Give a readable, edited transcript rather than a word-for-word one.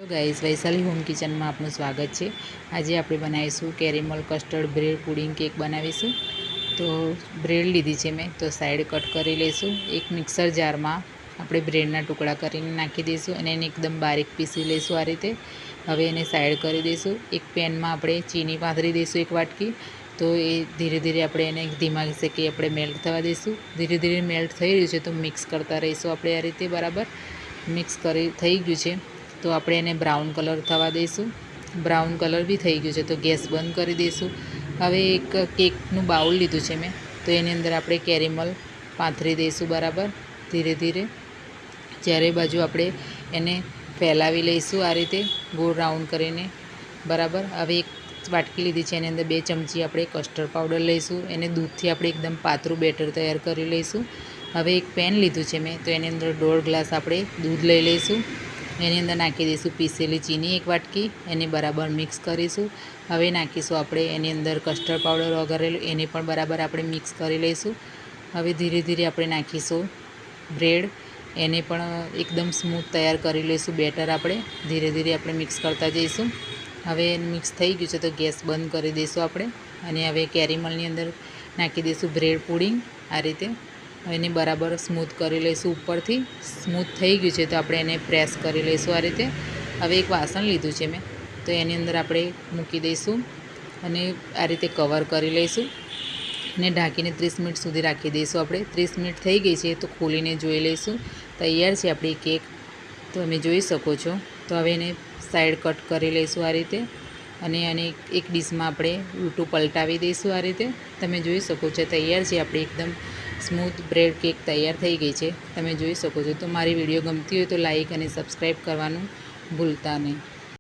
तो guys Vaishali home kitchen में आपનું स्वागत है। आज આપણે બનાવીશું caramel custard bread pudding cake બનાવીશું। तो ब्रेड लीधी है मैं, तो साइड कट કરી લઈશું। एक मिक्सर जार में આપણે બ્રેડના ટુકડા કરીને નાખી દઈશું અને એને એકદમ બારીક પીસી લઈશું આ રીતે। હવે એને સાઈડ કરી દઈશું। એક પેન में આપણે ચીની પાથરી દઈશું एक વાટકી। तो એ ધીરે ધીરે આપણે એને ધીમા સેકે આપણે મેલ્ટ થવા દઈશું। ધીરે ધીરે મેલ્ટ થઈ રહ્યું છે તો મિક્સ કરતા રહીશું આપણે આ રીતે। બરાબર મિક્સ કરી થઈ ગયું છે तो આપણે એને બ્રાઉન કલર થવા દઈશું। બ્રાઉન કલર બી થઈ ગયું છે તો ગેસ બંધ કરી દઈશું। હવે એક કેકનું બાઉલ લીધું છે મેં, તો એની અંદર આપણે કેરેમલ પાથરી દઈશું બરાબર ધીરે ધીરે। ચારે બાજુ આપણે એને ફેલાવી લઈશું આ રીતે ગોળ રાઉન્ડ કરીને બરાબર। હવે એક વાટકી લીધી છે, એની અંદર 2 ચમચી આપણે કસ્ટર્ડ પાવડર લઈશું। એને દૂધથી આપણે એકદમ પાતળું બેટર તૈયાર કરી લઈશું। હવે એક પેન લીધું છે મેં, તો એની અંદર 1.5 ગ્લાસ આપણે દૂધ લઈ લઈશું। એની અંદર નાખી દઈશું પીસેલી ચીની એક વાટકી, એને બરાબર મિક્સ કરીશું। હવે નાખીશું આપણે એની અંદર કસ્ટર્ડ પાવડર વઘારેલું, એને પણ બરાબર આપણે મિક્સ કરી લઈશું। હવે ધીરે ધીરે આપણે નાખીશું બ્રેડ, એને પણ એકદમ સ્મૂથ તૈયાર કરી લઈશું બેટર આપણે ધીરે ધીરે આપણે મિક્સ કરતા જઈશું। હવે મિક્સ થઈ ગયું છે તો ગેસ બંધ કરી દઈશું આપણે અને હવે કેરેમલની અંદર નાખી દઈશું બ્રેડ પુડિંગ આ રીતે। એને બરાબર સ્મૂથ કરી લઈશું ઉપરથી। સ્મૂથ થઈ ગયું છે તો આપણે એને પ્રેસ કરી લઈશું આ રીતે। હવે એક વાસણ લીધું છે મેં, તો એની અંદર આપણે મૂકી દઈશું અને આ રીતે કવર કરી લઈશું અને ઢાંકીને 30 મિનિટ સુધી રાખી દઈશું આપણે। 30 મિનિટ થઈ ગઈ છે તો ખોલીને જોઈ લઈશું। તૈયાર છે આપણી કેક, તો તમે જોઈ શકો છો। તો હવે એને સાઈડ કટ કરી લઈશું આ રીતે અને એક ડીશમાં આપણે ઉલટું પલટાવી દઈશું આ રીતે। તમે જોઈ શકો છો તૈયાર છે આપણી એકદમ સ્મૂથ બ્રેડ કેક તૈયાર થઈ ગઈ છે, તમે જોઈ શકો છો। તો મારી વિડીયો ગમતી હોય તો લાઈક અને સબસ્ક્રાઈબ કરવાનું ભૂલતા નહીં।